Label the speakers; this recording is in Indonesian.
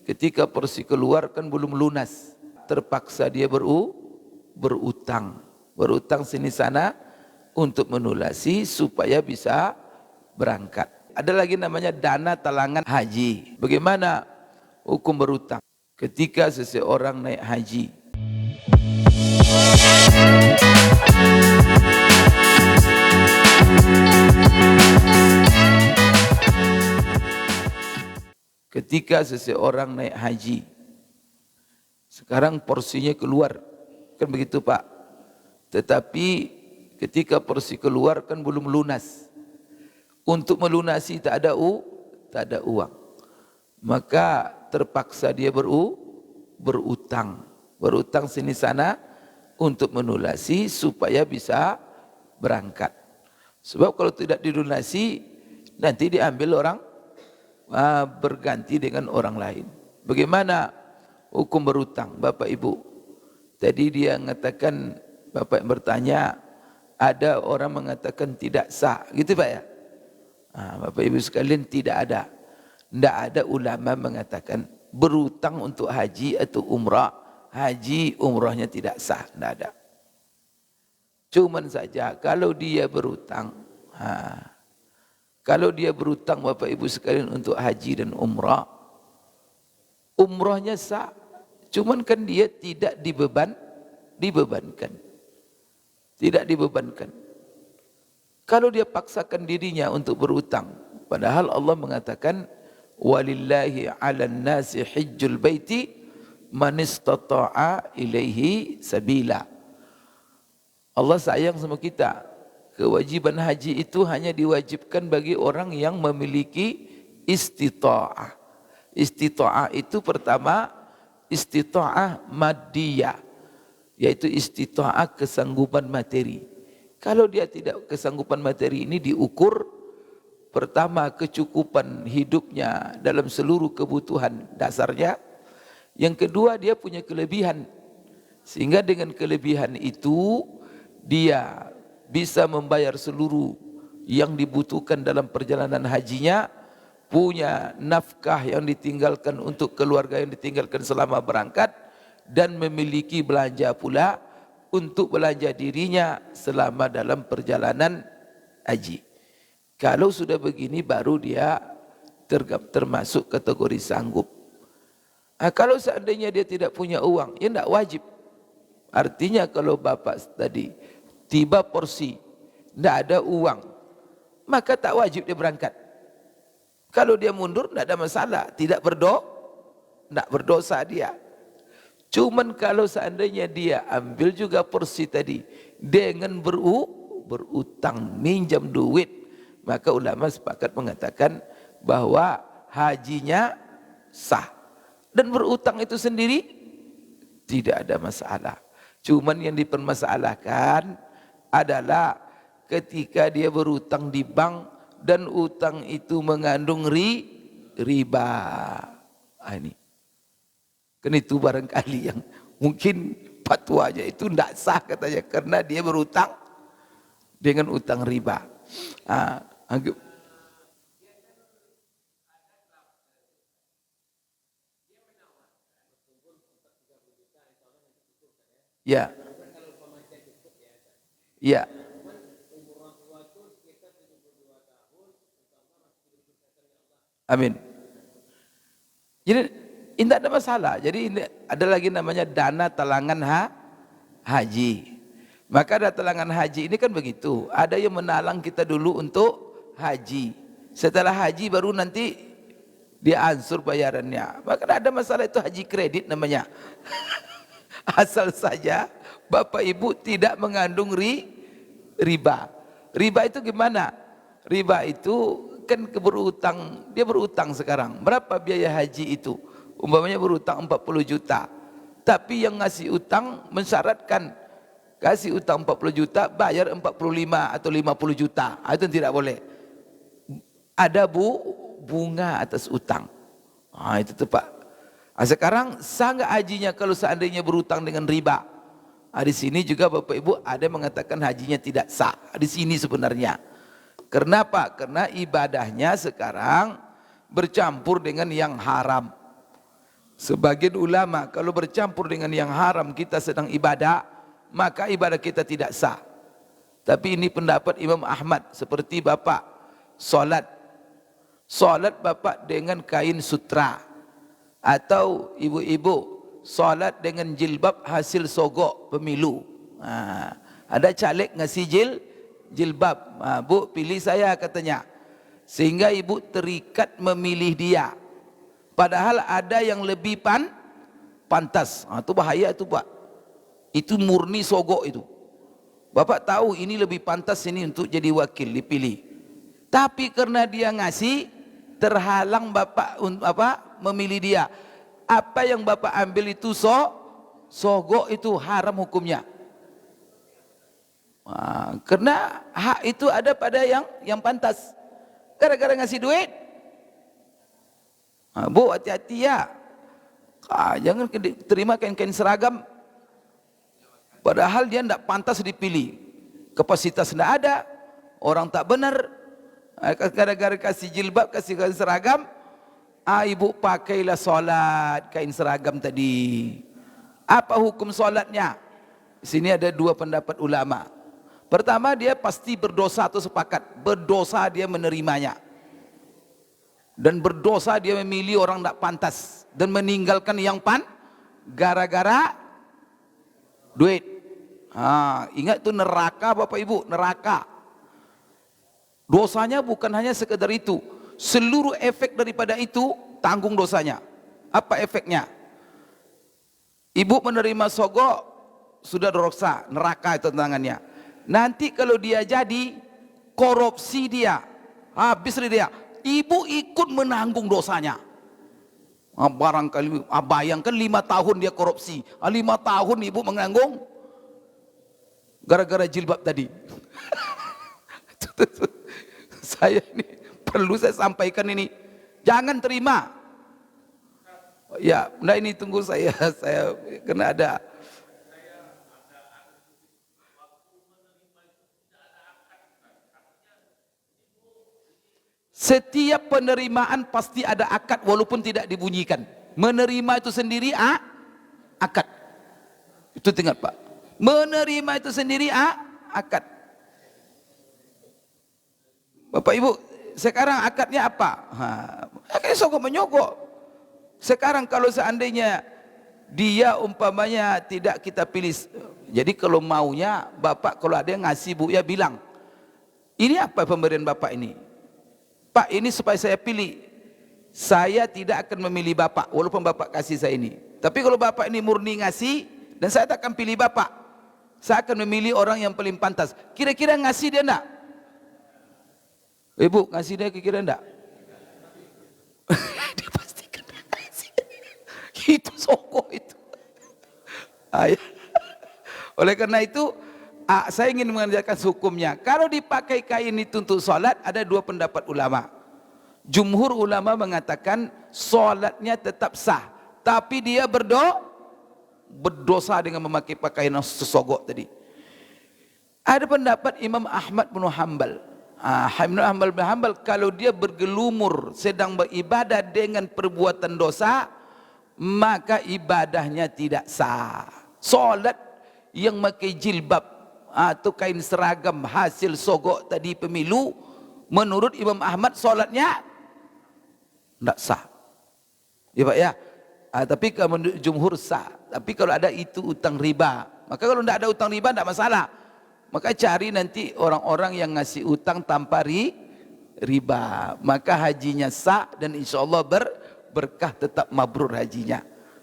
Speaker 1: ketika porsi keluar kan belum lunas, terpaksa dia berutang sini sana untuk melunasi supaya bisa berangkat. Ada lagi namanya dana talangan haji. Bagaimana hukum berutang ketika seseorang naik haji? Ketika seseorang naik haji, sekarang porsinya keluar, kan begitu Pak. Tetapi ketika porsi keluar kan belum lunas. Untuk melunasi tak ada uang. Maka terpaksa dia berutang sini sana untuk melunasi supaya bisa berangkat. Sebab kalau tidak dilunasi nanti diambil orang, berganti dengan orang lain. Bagaimana hukum berutang Bapak Ibu? Tadi dia mengatakan, Bapak yang bertanya, ada orang mengatakan tidak sah, gitu Pak ya? Bapak Ibu sekalian, tidak ada. Tidak ada ulama mengatakan berutang untuk haji atau umrah, haji umrahnya tidak sah, tidak ada. Cuman saja kalau dia berutang, Bapak Ibu sekalian untuk haji dan umrah, umrahnya sah. Cuman kan dia tidak dibebankan. Tidak dibebankan. Kalau dia paksakan dirinya untuk berutang, padahal Allah mengatakan walillahi 'alan nasi hajjul baiti man istata'a ilaihi sabila. Allah sayang sama kita. Kewajiban haji itu hanya diwajibkan bagi orang yang memiliki istita'ah. Istita'ah itu pertama istita'ah maddiyah, yaitu istita'ah kesanggupan materi. Kalau dia tidak kesanggupan materi ini diukur pertama kecukupan hidupnya dalam seluruh kebutuhan dasarnya. Yang kedua dia punya kelebihan. Sehingga dengan kelebihan itu dia bisa membayar seluruh yang dibutuhkan dalam perjalanan hajinya, punya nafkah yang ditinggalkan untuk keluarga yang ditinggalkan selama berangkat, dan memiliki belanja pula untuk belanja dirinya selama dalam perjalanan haji. Kalau sudah begini baru dia termasuk kategori sanggup. Kalau seandainya dia tidak punya uang, ya tidak wajib. Artinya kalau Bapak tadi tiba porsi, tidak ada uang, maka tak wajib dia berangkat. Kalau dia mundur tidak ada masalah, tidak berdosa dia. Cuman kalau seandainya dia ambil juga porsi tadi dengan berutang, minjam duit, maka ulama sepakat mengatakan bahwa hajinya sah. Dan berutang itu sendiri tidak ada masalah. Cuman yang dipermasalahkan adalah ketika dia berutang di bank dan utang itu mengandung riba. Ini. Kan itu barangkali yang mungkin fatwanya itu tidak sah katanya karena dia berutang dengan utang riba. Ya. Ya. Amin. Jadi tidak ada masalah. Jadi ini ada lagi namanya dana talangan haji. Maka dana talangan haji ini kan begitu. Ada yang menalang kita dulu untuk haji. Setelah haji baru nanti dia ansur bayarannya. Maka tidak ada masalah, itu haji kredit namanya. Asal saja Bapak Ibu tidak mengandung riba. Riba itu gimana? Riba itu kan berutang, dia berutang sekarang. Berapa biaya haji itu? Umpamanya berutang 40 juta. Tapi yang ngasih utang mensyaratkan kasih utang 40 juta, bayar 45 atau 50 juta. Itu tidak boleh. Ada bunga atas utang. Itu tepat. Sekarang sah nggak hajinya kalau seandainya berutang dengan riba? Di sini juga Bapak Ibu ada yang mengatakan hajinya tidak sah. Di sini sebenarnya. Kenapa? Karena ibadahnya sekarang bercampur dengan yang haram. Sebagian ulama kalau bercampur dengan yang haram kita sedang ibadah, maka ibadah kita tidak sah. Tapi ini pendapat Imam Ahmad, seperti bapak solat bapak dengan kain sutra, atau ibu-ibu solat dengan jilbab hasil sogok pemilu. Ada caleg ngasih jilbab, bu pilih saya katanya, sehingga ibu terikat memilih dia. Padahal ada yang lebih pantas. Itu bahaya itu Pak. Itu murni sogok itu. Bapak tahu ini lebih pantas ini untuk jadi wakil dipilih. Tapi karena dia ngasih, terhalang Bapak memilih dia. Apa yang Bapak ambil itu sogok itu haram hukumnya. Karena hak itu ada pada yang pantas. Gara-gara ngasih duit. Bu hati-hati ya, jangan terima kain-kain seragam padahal dia tidak pantas dipilih, kapasitas tidak ada, orang tak benar. Gara-gara kasih jilbab, kasih kain seragam, ibu pakailah solat kain seragam tadi. Apa hukum solatnya? Di sini ada dua pendapat ulama. Pertama, dia pasti berdosa atau sepakat berdosa dia menerimanya. Dan berdosa dia memilih orang tidak pantas dan meninggalkan yang gara-gara duit. Ingat itu neraka Bapak Ibu, neraka. Dosanya bukan hanya sekedar itu, seluruh efek daripada itu tanggung dosanya. Apa efeknya? Ibu menerima sogok sudah dosa, neraka itu tangannya. Nanti kalau dia jadi korupsi dia, habis dia. Ibu ikut menanggung dosanya. Barangkali bayangkan 5 tahun dia korupsi, 5 tahun ibu menanggung gara-gara jilbab tadi. Saya ini perlu saya sampaikan ini, jangan terima. Ya, nah ini tunggu saya kena ada. Setiap penerimaan pasti ada akad walaupun tidak dibunyikan. Menerima itu sendiri akad. Itu ingat Pak. Menerima itu sendiri akad. Bapak Ibu, sekarang akadnya apa? Akadnya sogok menyogok. Sekarang kalau seandainya dia umpamanya tidak kita pilih, jadi kalau maunya Bapak kalau ada yang ngasih Bu ya bilang, ini apa pemberian Bapak ini? Pak, ini supaya saya pilih. Saya tidak akan memilih Bapak walaupun Bapak kasih saya ini. Tapi kalau Bapak ini murni ngasih dan saya tak akan pilih Bapak, saya akan memilih orang yang paling pantas. Kira-kira ngasih dia enggak? Ibu ngasih dia kira-kira enggak? Dia pasti kena ngasih. Itu sogok itu. Oleh karena itu saya ingin mengajarkan hukumnya. Kalau dipakai kain itu untuk sholat, ada dua pendapat ulama. Jumhur ulama mengatakan sholatnya tetap sah, tapi dia berdosa dengan memakai pakaian yang sesogok tadi. Ada pendapat Imam Ahmad bin Hanbal. Imam bin Hanbal kalau dia bergelumur sedang beribadah dengan perbuatan dosa, maka ibadahnya tidak sah. Sholat yang memakai jilbab atau kain seragam hasil sogok tadi pemilu, menurut Imam Ahmad solatnya tidak sah. Ya Pak ya. Tapi kalau menurut jumhur sah. Tapi kalau ada itu utang riba, maka kalau tidak ada utang riba tidak masalah. Maka cari nanti orang-orang yang ngasih utang tanpa riba, maka hajinya sah dan insya Allah berkah, tetap mabrur hajinya.